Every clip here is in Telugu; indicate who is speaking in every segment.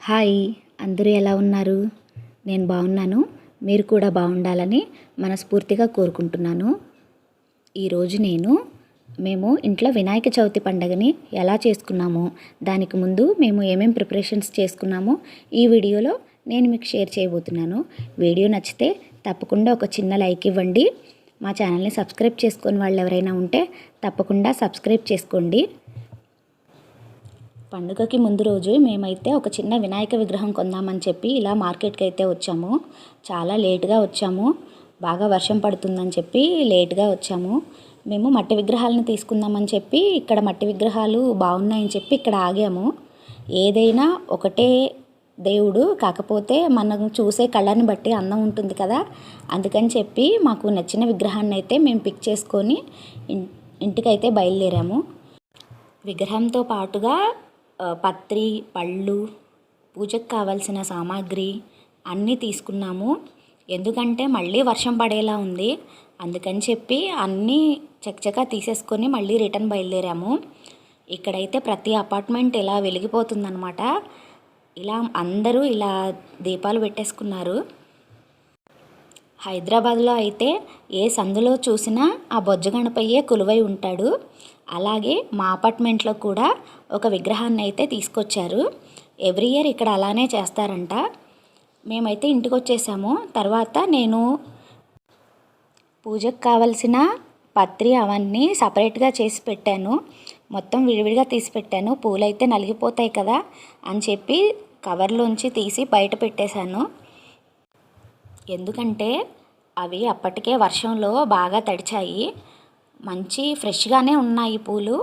Speaker 1: హాయ్, అందరూ ఎలా ఉన్నారు? నేను బాగున్నాను. మీరు కూడా బాగుండాలని మనస్ఫూర్తిగా కోరుకుంటున్నాను. ఈరోజు మేము ఇంట్లో వినాయక చవితి పండుగని ఎలా చేసుకున్నామో, దానికి ముందు మేము ఏమేం ప్రిపరేషన్స్ చేసుకున్నామో ఈ వీడియోలో నేను మీకు షేర్ చేయబోతున్నాను. వీడియో నచ్చితే తప్పకుండా ఒక చిన్న లైక్ ఇవ్వండి. మా ఛానల్ని సబ్స్క్రైబ్ చేసుకొని వాళ్ళు ఎవరైనా ఉంటే తప్పకుండా సబ్స్క్రైబ్ చేసుకోండి. పండుగకి ముందు రోజు మేమైతే ఒక చిన్న వినాయక విగ్రహం కొందామని చెప్పి ఇలా మార్కెట్కి అయితే వచ్చాము. చాలా లేట్గా వచ్చాము. బాగా వర్షం పడుతుందని చెప్పి లేట్గా వచ్చాము. మేము మట్టి విగ్రహాలను తీసుకుందామని చెప్పి ఇక్కడ మట్టి విగ్రహాలు బాగున్నాయని చెప్పి ఇక్కడ ఆగాము. ఏదైనా ఒకటే దేవుడు, కాకపోతే మనం చూసే కళ్ళని బట్టి అందం ఉంటుంది కదా, అందుకని చెప్పి మాకు నచ్చిన విగ్రహాన్ని అయితే మేము పిక్ చేసుకొని ఇంటికైతే బయలుదేరాము. విగ్రహంతో పాటుగా పత్రి, పళ్ళు, పూజకు కావాల్సిన సామాగ్రి అన్నీ తీసుకున్నాము. ఎందుకంటే మళ్ళీ వర్షం పడేలా ఉంది, అందుకని చెప్పి అన్నీ చకచకా తీసేసుకొని మళ్ళీ రిటర్న్ బయలుదేరాము. ఇక్కడైతే ప్రతి అపార్ట్మెంట్ ఇలా వెలిగిపోతుందన్నమాట. ఇలా అందరూ ఇలా దీపాలు పెట్టేసుకున్నారు. హైదరాబాద్లో అయితే ఏ సందులో చూసినా ఆ బొజ్జ గణపయ్యే కొలువై ఉంటాడు. అలాగే మా అపార్ట్మెంట్లో కూడా ఒక విగ్రహాన్ని అయితే తీసుకొచ్చారు. ఎవ్రీ ఇయర్ ఇక్కడ అలానే చేస్తారంట. మేమైతే ఇంటికి వచ్చేసాము. తర్వాత నేను పూజకు కావలసిన పత్రి అవన్నీ సపరేట్గా చేసి పెట్టాను. మొత్తం విడివిడిగా తీసి పెట్టాను. పూలైతే నలిగిపోతాయి కదా అని చెప్పి కవర్లోంచి తీసి బయట పెట్టేశాను. ఎందుకంటే అవి అప్పటికే వర్షంలో బాగా తడిచాయి. మంచి ఫ్రెష్గానే ఉన్నాయి పూలు,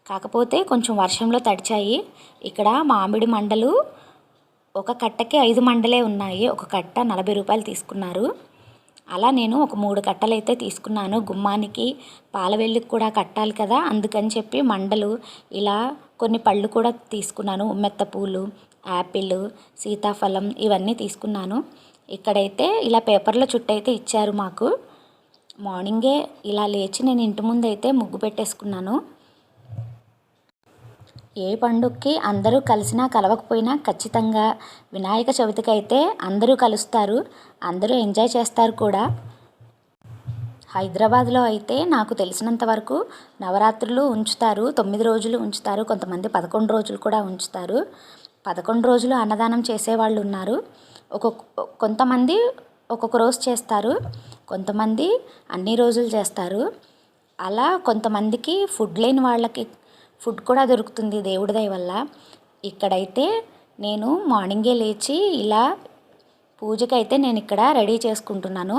Speaker 1: కాకపోతే కొంచెం వర్షంలో తడిచాయి. ఇక్కడ మామిడి మండలు ఒక కట్టకి 5 మండలే ఉన్నాయి. ఒక కట్ట 40 రూపాయలు తీసుకున్నారు. అలా నేను ఒక 3 కట్టలు అయితే తీసుకున్నాను. గుమ్మానికి పాలవెల్లికి కూడా కట్టాలి కదా, అందుకని చెప్పి మండలు, ఇలా కొన్ని పళ్ళు కూడా తీసుకున్నాను. ఉమ్మెత్త పూలు, యాపిల్, సీతాఫలం ఇవన్నీ తీసుకున్నాను. ఇక్కడైతే ఇలా పేపర్లో చుట్టైతే ఇచ్చారు మాకు. మార్నింగే ఇలా లేచి నేను ఇంటి ముందు అయితే ముగ్గు పెట్టేసుకున్నాను. ఏ పండుగకి అందరూ కలిసినా కలవకపోయినా ఖచ్చితంగా వినాయక చవితికి అయితే అందరూ కలుస్తారు, అందరూ ఎంజాయ్ చేస్తారు కూడా. హైదరాబాద్లో అయితే నాకు తెలిసినంత వరకు నవరాత్రులు ఉంచుతారు, 9 రోజులు ఉంచుతారు, కొంతమంది 11 రోజులు కూడా ఉంచుతారు. 11 రోజులు అన్నదానం చేసేవాళ్ళు ఉన్నారు. కొంతమంది ఒక్కొక్క రోజు చేస్తారు, కొంతమంది అన్ని రోజులు చేస్తారు. అలా కొంతమందికి ఫుడ్ లేని వాళ్ళకి ఫుడ్ కూడా దొరుకుతుంది దేవుడి దయ వల్ల. ఇక్కడైతే నేను మార్నింగే లేచి ఇలా పూజకైతే నేను ఇక్కడ రెడీ చేసుకుంటున్నాను.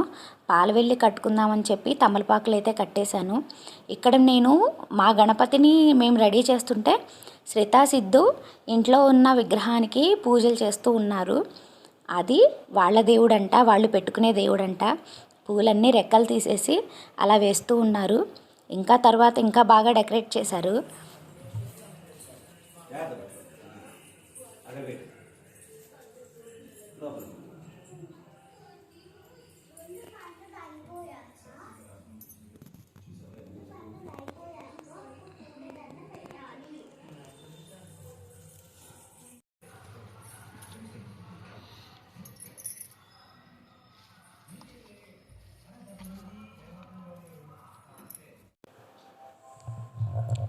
Speaker 1: పాలవెల్లి కట్టుకుందామని చెప్పి తమలపాకులు అయితే కట్టేశాను. ఇక్కడ నేను మా గణపతిని మేము రెడీ చేస్తుంటే శ్రీతా సిద్ధు ఇంట్లో ఉన్న విగ్రహానికి పూజలు చేస్తూ ఉన్నారు. అది వాళ్ళ దేవుడంట, వాళ్ళు పెట్టుకునే దేవుడంట. పూలన్నీ రెక్కలు తీసేసి అలా వేస్తూ ఉన్నారు. ఇంకా తర్వాత ఇంకా బాగా డెకరేట్ చేశారు.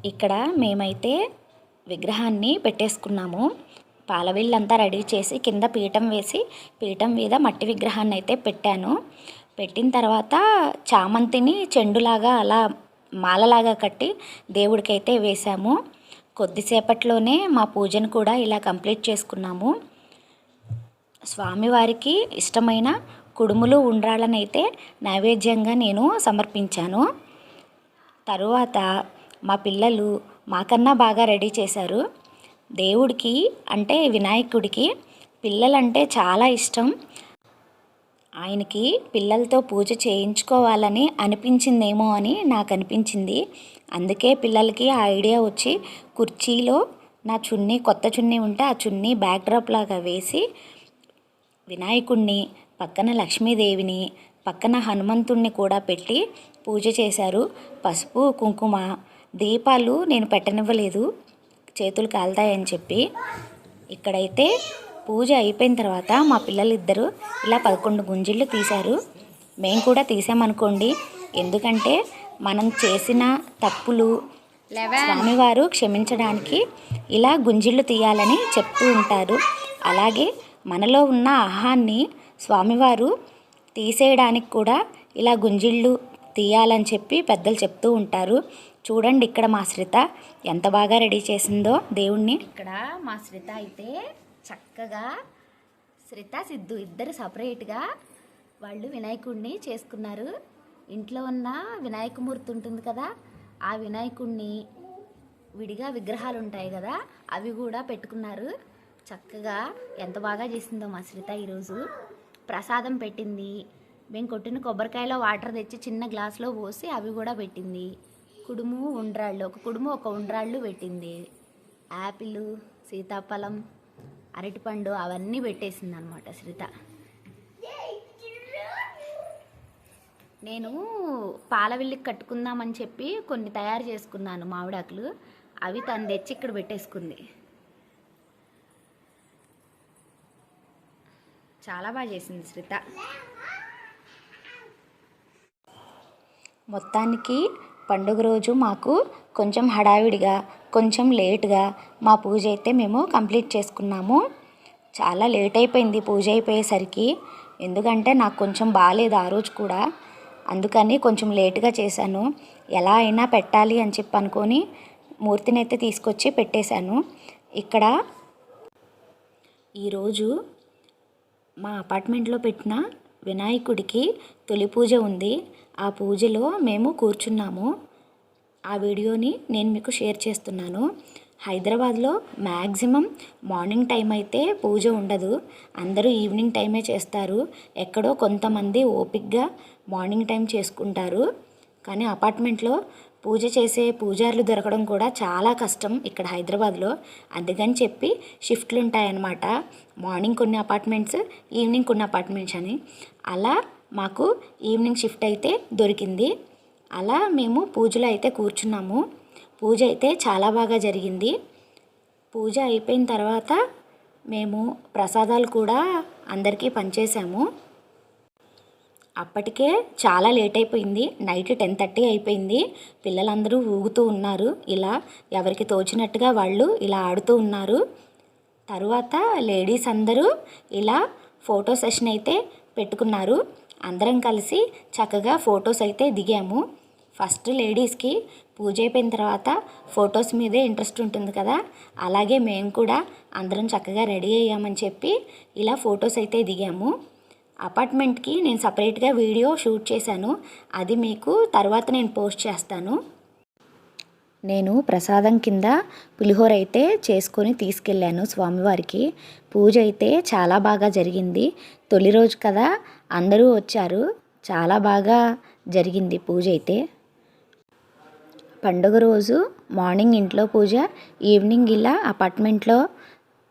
Speaker 1: ఇక్కడ మేమైతే విగ్రహాన్ని పెట్టేసుకున్నాము. పాలవెల్లంతా రెడీ చేసి కింద పీఠం వేసి పీఠం మీద మట్టి విగ్రహాన్ని అయితే పెట్టాను. పెట్టిన తర్వాత చామంతిని చెండులాగా అలా మాలలాగా కట్టి దేవుడికైతే వేశాము. కొద్దిసేపట్లోనే మా పూజను కూడా ఇలా కంప్లీట్ చేసుకున్నాము. స్వామివారికి ఇష్టమైన కుడుములు, ఉండ్రాళ్ళని అయితే నైవేద్యంగా నేను సమర్పించాను. తరువాత మా పిల్లలు మాకన్నా బాగా రెడీ చేశారు. దేవుడికి అంటే వినాయకుడికి పిల్లలంటే చాలా ఇష్టం. ఆయనకి పిల్లలతో పూజ చేయించుకోవాలని అనిపించిందేమో అని నాకు అనిపించింది. అందుకే పిల్లలకి ఆ ఐడియా వచ్చి కుర్చీలో నా చున్నీ, కొత్త చున్నీ ఉంటే ఆ చున్నీ బ్యాక్ డ్రాప్ లాగా వేసి వినాయకుడిని, పక్కన లక్ష్మీదేవిని, పక్కన హనుమంతుణ్ణి కూడా పెట్టి పూజ చేశారు. పసుపు, కుంకుమ, దీపాలు నేను పెట్టనివ్వలేదు, చేతులు కాలుతాయని చెప్పి. ఇక్కడైతే పూజ అయిపోయిన తర్వాత మా పిల్లలిద్దరూ ఇలా 11 గుంజిళ్ళు తీశారు. మేము కూడా తీసామనుకోండి. ఎందుకంటే మనం చేసిన తప్పులు స్వామివారు క్షమించడానికి ఇలా గుంజిళ్ళు తీయాలని చెప్తూ ఉంటారు. అలాగే మనలో ఉన్న అహాన్ని స్వామివారు తీసేయడానికి కూడా ఇలా గుంజిళ్ళు తీయాలని చెప్పి పెద్దలు చెప్తూ ఉంటారు. చూడండి ఇక్కడ మా శ్రిత ఎంత బాగా రెడీ చేసిందో దేవుణ్ణి. ఇక్కడ మా శ్రిత అయితే చక్కగా శ్రిత సిద్ధు ఇద్దరు సపరేట్గా వాళ్ళు వినాయకుడిని చేసుకున్నారు. ఇంట్లో ఉన్న వినాయకమూర్తి ఉంటుంది కదా, ఆ వినాయకుడిని విడిగా విగ్రహాలు ఉంటాయి కదా, అవి కూడా పెట్టుకున్నారు. చక్కగా ఎంత బాగా చేసిందో మా శ్రిత. ఈరోజు ప్రసాదం పెట్టింది. మేము కొట్టిన కొబ్బరికాయలో వాటర్ తెచ్చి చిన్న గ్లాసులో పోసి అవి కూడా పెట్టింది. కుడుము ఉండ్రాళ్ళు, ఒక కుడుము ఒక ఉండ్రాళ్ళు పెట్టింది. యాపిల్, సీతాఫలం, అరటిపండు అవన్నీ పెట్టేసింది అనమాట శ్రిత. నేను పాలవిల్లికి కట్టుకుందామని చెప్పి కొన్ని తయారు చేసుకున్నాను మామిడాకులు. అవి తను తెచ్చి ఇక్కడ పెట్టేసుకుంది. చాలా బాగా చేసింది శ్రిత. మొత్తానికి పండుగ రోజు మాకు కొంచెం హడావిడిగా, కొంచెం లేట్గా మా పూజ అయితే మేము కంప్లీట్ చేసుకున్నాము. చాలా లేట్ అయిపోయింది పూజ అయిపోయేసరికి. ఎందుకంటే నాకు కొంచెం బాగాలేదు ఆ రోజు కూడా, అందుకని కొంచెం లేట్గా చేశాను. ఎలా అయినా పెట్టాలి అని చెప్పి అనుకొని మూర్తిని అయితే తీసుకొచ్చి పెట్టేశాను. ఇక్కడ ఈరోజు మా అపార్ట్మెంట్లో పెట్టిన వినాయకుడికి తొలి పూజ ఉంది. ఆ పూజలో మేము కూర్చున్నాము. ఆ వీడియోని నేను మీకు షేర్ చేస్తున్నాను. హైదరాబాద్లో మ్యాక్సిమం మార్నింగ్ టైం అయితే పూజ ఉండదు, అందరూ ఈవినింగ్ టైమే చేస్తారు. ఎక్కడో కొంతమంది ఓపిక్గా మార్నింగ్ టైం చేసుకుంటారు. కానీ అపార్ట్మెంట్లో పూజ చేసే పూజారులు దొరకడం కూడా చాలా కష్టం ఇక్కడ హైదరాబాద్లో. అందుకని చెప్పి షిఫ్ట్లు ఉంటాయన్నమాట. మార్నింగ్ కొన్ని అపార్ట్మెంట్స్, ఈవినింగ్ కొన్ని అపార్ట్మెంట్స్ అని. అలా మాకు ఈవినింగ్ షిఫ్ట్ అయితే దొరికింది. అలా మేము పూజలో అయితే కూర్చున్నాము. పూజ అయితే చాలా బాగా జరిగింది. పూజ అయిపోయిన తర్వాత మేము ప్రసాదాలు కూడా అందరికీ పంచేసాము. అప్పటికే చాలా లేట్ అయిపోయింది. నైట్ 10:30 అయిపోయింది. పిల్లలందరూ ఊగుతూ ఉన్నారు. ఇలా ఎవరికి తోచినట్టుగా వాళ్ళు ఇలా ఆడుతూ ఉన్నారు. తర్వాత లేడీస్ అందరూ ఇలా ఫోటో సెషన్ అయితే పెట్టుకున్నారు. అందరం కలిసి చక్కగా ఫొటోస్ అయితే దిగాము. ఫస్ట్ లేడీస్కి పూజ అయిపోయిన తర్వాత ఫొటోస్ మీదే ఇంట్రెస్ట్ ఉంటుంది కదా, అలాగే మేము కూడా అందరం చక్కగా రెడీ అయ్యామని చెప్పి ఇలా ఫొటోస్ అయితే దిగాము. అపార్ట్మెంట్కి నేను సపరేట్గా వీడియో షూట్ చేశాను. అది మీకు తర్వాత నేను పోస్ట్ చేస్తాను. నేను ప్రసాదం కింద పులిహోర అయితే చేసుకొని తీసుకెళ్ళాను స్వామివారికి. పూజ అయితే చాలా బాగా జరిగింది. తొలి రోజు కదా, అందరూ వచ్చారు. చాలా బాగా జరిగింది పూజ అయితే. పండుగ రోజు మార్నింగ్ ఇంట్లో పూజ, ఈవినింగ్ ఇలా అపార్ట్మెంట్లో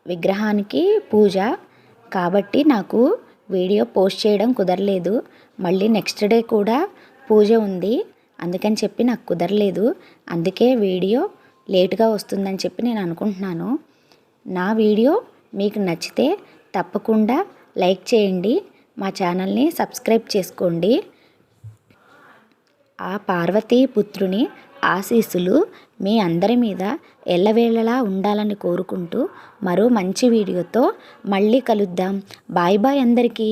Speaker 1: విగ్రహానికి పూజ. కాబట్టి నాకు వీడియో పోస్ట్ చేయడం కుదరలేదు. మళ్ళీ నెక్స్ట్ డే కూడా పూజ ఉంది, అందుకని చెప్పి నాకు కుదరలేదు. అందుకే వీడియో లేట్గా వస్తుందని చెప్పి నేను అనుకుంటున్నాను. నా వీడియో మీకు నచ్చితే తప్పకుండా లైక్ చేయండి, మా ఛానల్ని సబ్స్క్రైబ్ చేసుకోండి. ఆ పార్వతీ పుత్రుని ఆశీస్సులు మీ అందరి మీద ఎల్లవేళలా ఉండాలని కోరుకుంటూ మరో మంచి వీడియోతో మళ్ళీ కలుద్దాం. బాయ్ బాయ్ అందరికీ.